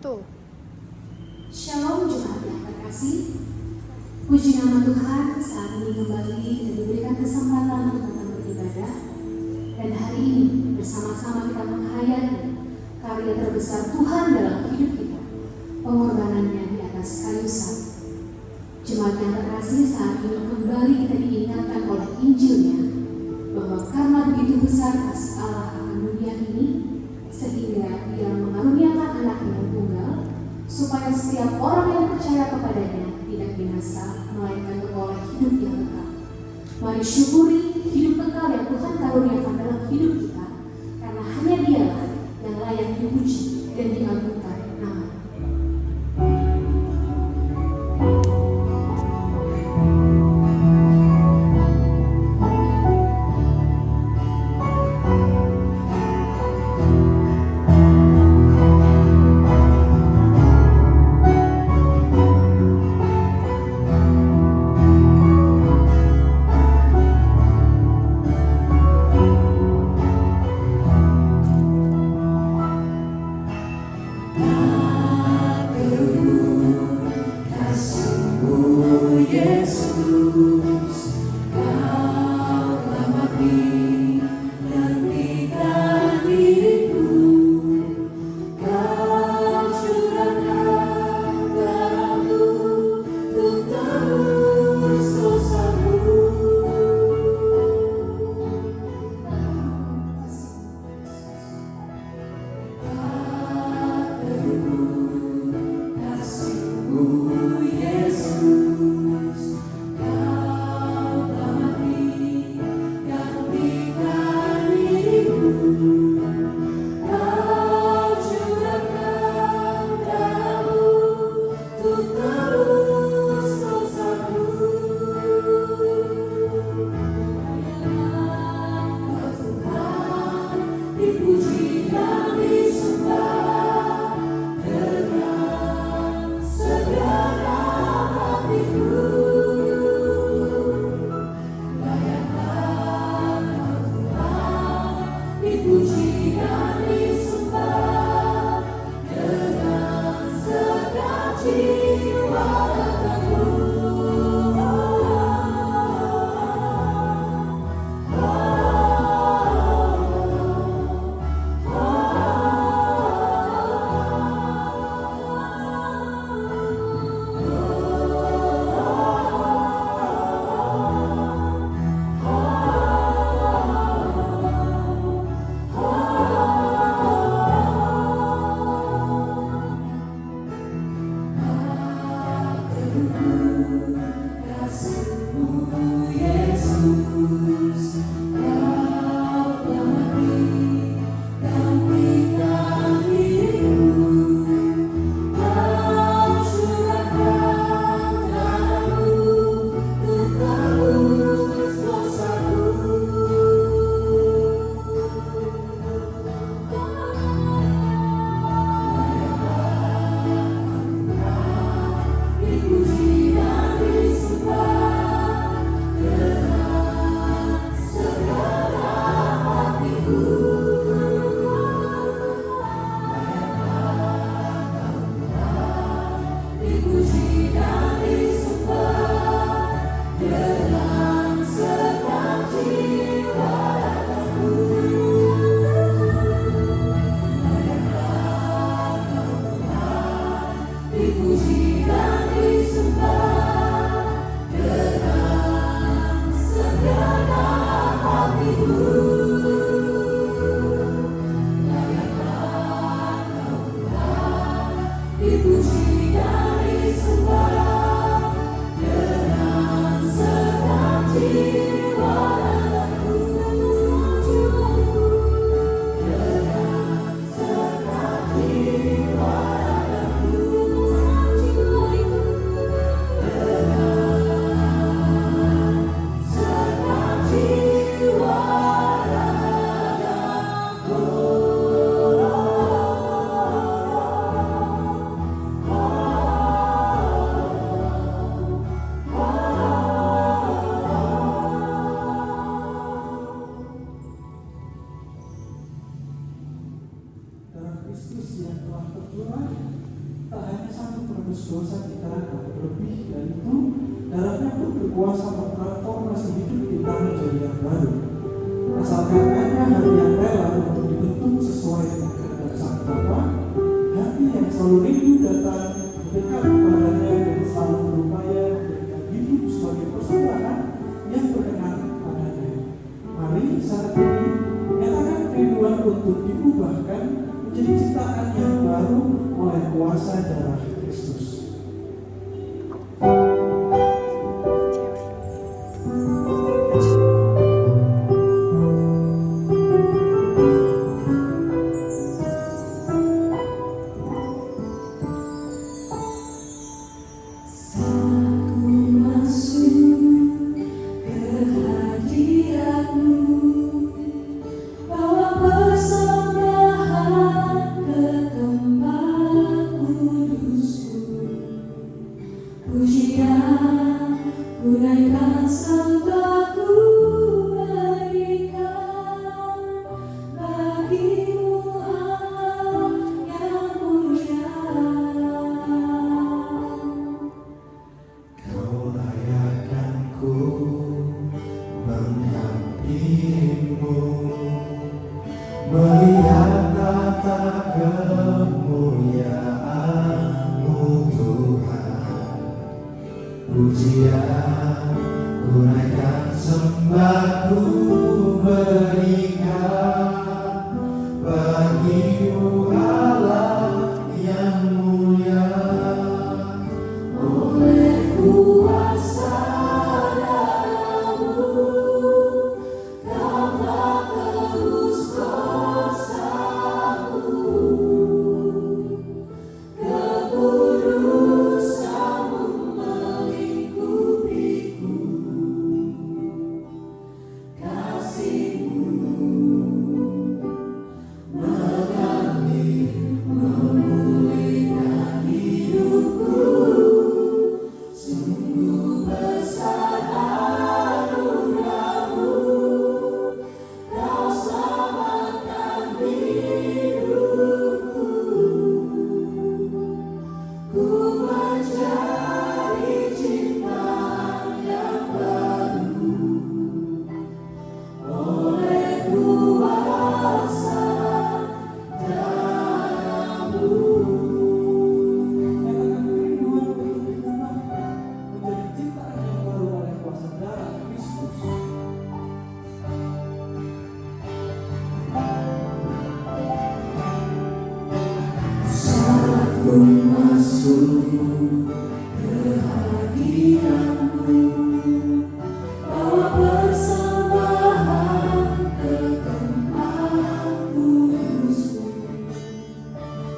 Tuh. Shalom jemaat yang terkasih. Puji nama Tuhan, saat ini kembali kita diberikan kesempatan untuk datang beribadah. Dan hari ini bersama-sama kita menghayati karya terbesar Tuhan dalam hidup kita, pengorbanannya di atas kayu salib. Jemaat yang terkasih, saat ini kembali kita diingatkan oleh Injilnya bahwa karena begitu besar kasih Allah akan dunia ini, sehingga Ia mengaruniakan anaknya yang tunggal, supaya setiap orang yang percaya kepadanya tidak binasa, melainkan beroleh hidup yang kekal. Mari syukuri hidup kekal yang Tuhan karuniakan dalam hidup kita, karena hanya Dialah yang layak dipuji dan diagungkan namanya. menebus dosa kita, dan lebih dari itu, darahnya pun berkuasa mentransformasi hidup kita menjadi yang baru. Asalkan ada hati yang rela untuk dibentuk sesuai dengan kehendak Sang Bapa, hati yang selalu rindu datang dekat kepadanya dan selalu berupaya memberikan hidup sebagai persembahan yang berkenan padanya. Mari saat ini nyatakan kerinduan untuk diubahkan menjadi ciptaan yang baru oleh kuasa darah Kristus. Melihat tata kemuliaan-Mu Tuhan, pujian ku naikkan, sembah ku berikan bagi-Mu Allah yang mulia. Oleh kuasa darah-Mu masuk ke hadirat-Mu, bawa persembahan ke tempat kudus-Mu.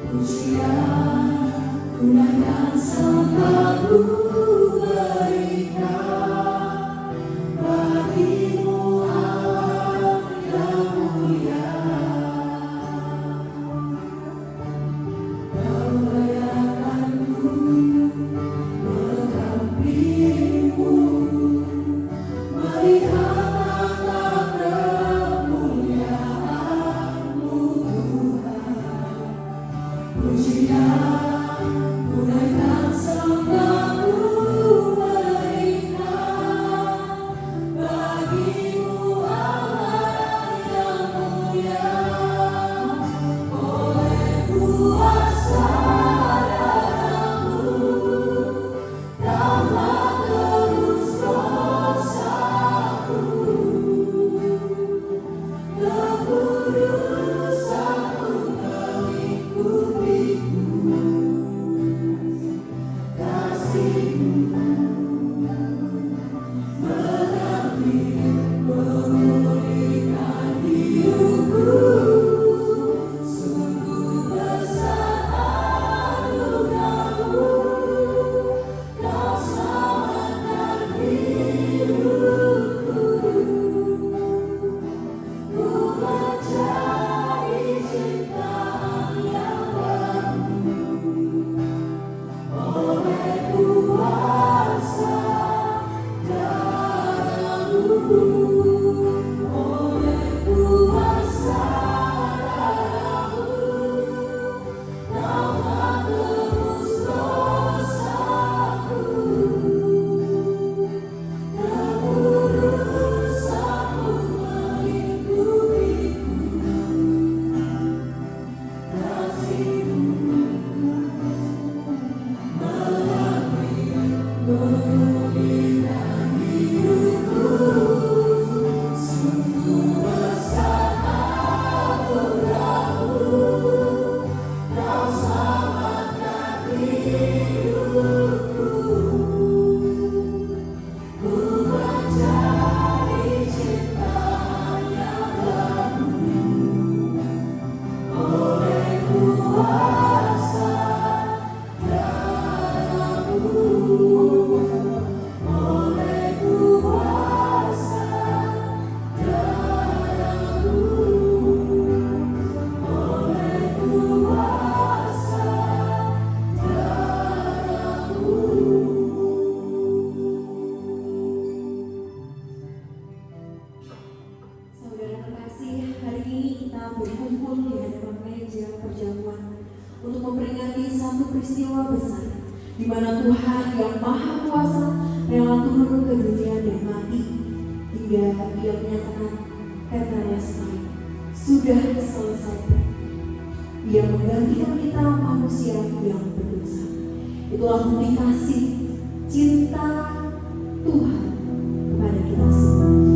Pujian ku naikkan, sembah ku berikan bagi-Mu Allah yang mulia. Pujian ku naikkan, sembah ku berikan lagi satu peristiwa besar di mana Tuhan yang Maha Kuasa rela turun ke dunia dan mati hingga Ia menyatakan tetelestai, sudah selesai. Ia menggantikan kita manusia yang berdosa. Itulah bukti kasih cinta Tuhan kepada kita semua.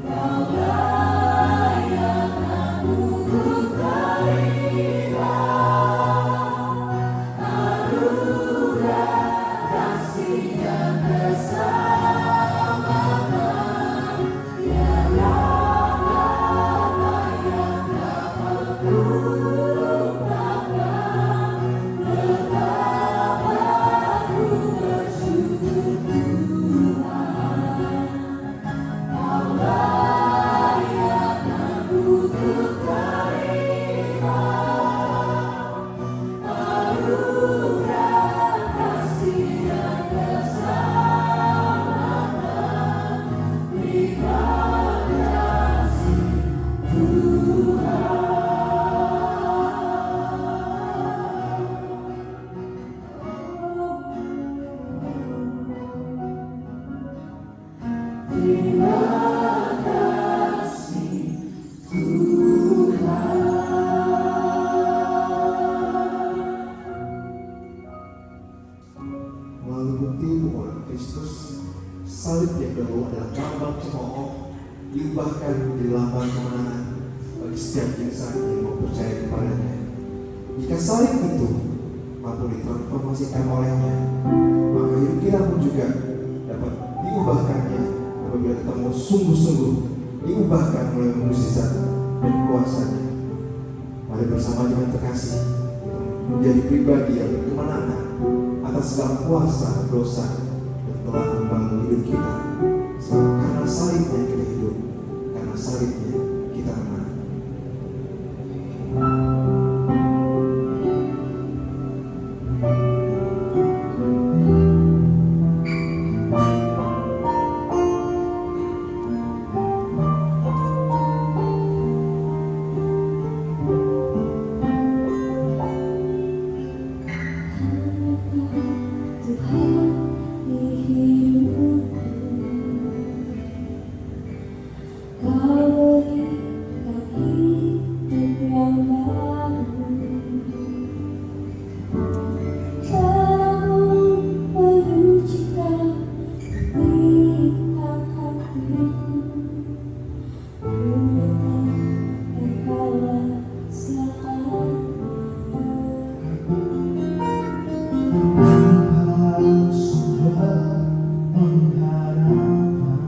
Kau layak kemenangan bagi setiap insan yang mau percaya kepadanya. Jika salib itu mampu ditransformasikan olehnya, maka hidup kita pun juga dapat diubahkannya apabila kita mau sungguh-sungguh diubahkan oleh mukjizat dan kuasanya. Mari bersama dengan terkasih menjadi pribadi yang berkemenangan atas segala kuasa dosa yang telah membangun hidup kita. Sebab karena salibnya kita hidup, karena salibnya kita menang. Tuhan di hidupku, Kau berikan hidup yang baru. Caramu menyucikan pikiran hatiku. Kunyatakan Kaulah selamanya. Engkau sumber pengharapan,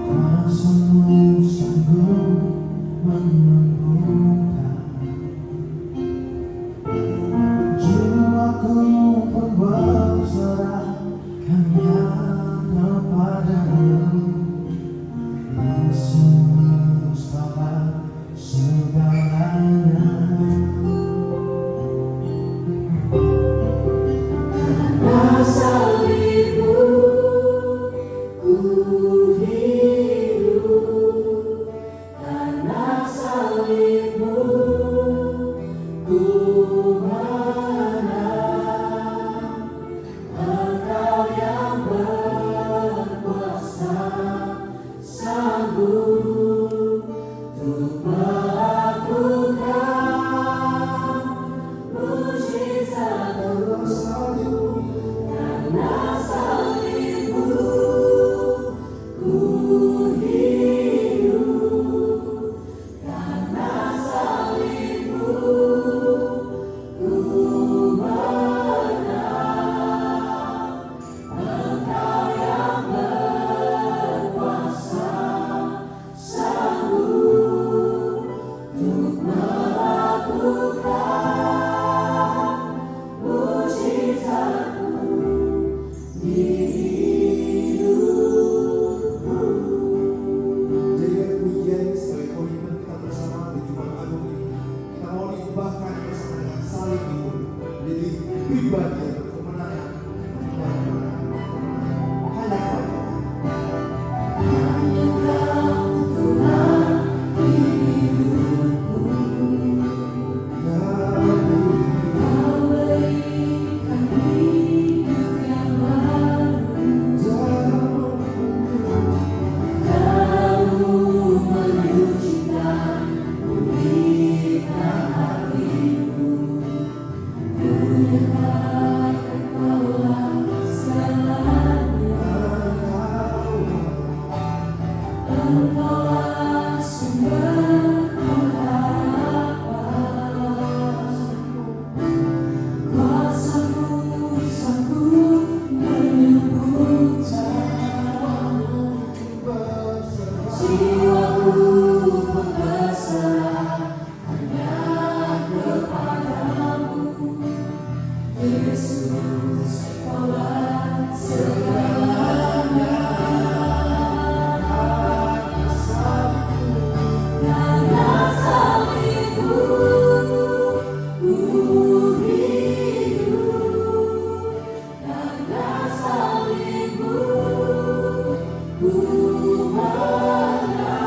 kuasa-Mu sanggup menyembuhkan. Jiwaku pun berserah hanya kepada-Mu, Yesus, Kaulah segalanya. Karena salibmu ku hidup, karena salibmu ku menang. Engkau yang berkuasa sanggup untuk melakukan mujizat. Karena salibmu ku hidup, karena salibmu ku menang. Engkau yang berkuasa sanggup untuk melakukan mujizat-Mu di hidupku. Jadikan demikian sebagai komitmen kita bersama di Jumat Agung ini. Kita mau diubahkan bersama dengan salib itu menjadi pribadi yang berkemenangan. Hanya Kau Tuhan. Hanya Kau Tuhan di hidupku. Kau berikan hidup yang baru. Kau menyucikan pikiran hatiku. Kunyatakan Kaulah segalanya. Engkaulah sumber pengharapan. Kuasa-Mu sanggup menyembuhkan. Jiwaku pun berserah hanya kepada-Mu. Yesus, Kaulah segalanya. Karena salibmu ku hidup, karena salibmu ku menang.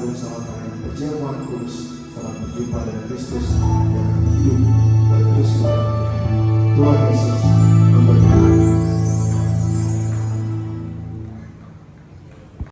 bersatu sama dengan perjamuan kudus, selamat berjumpa dengan Kristus yang hidup dan terus hidup. Tuhan Yesus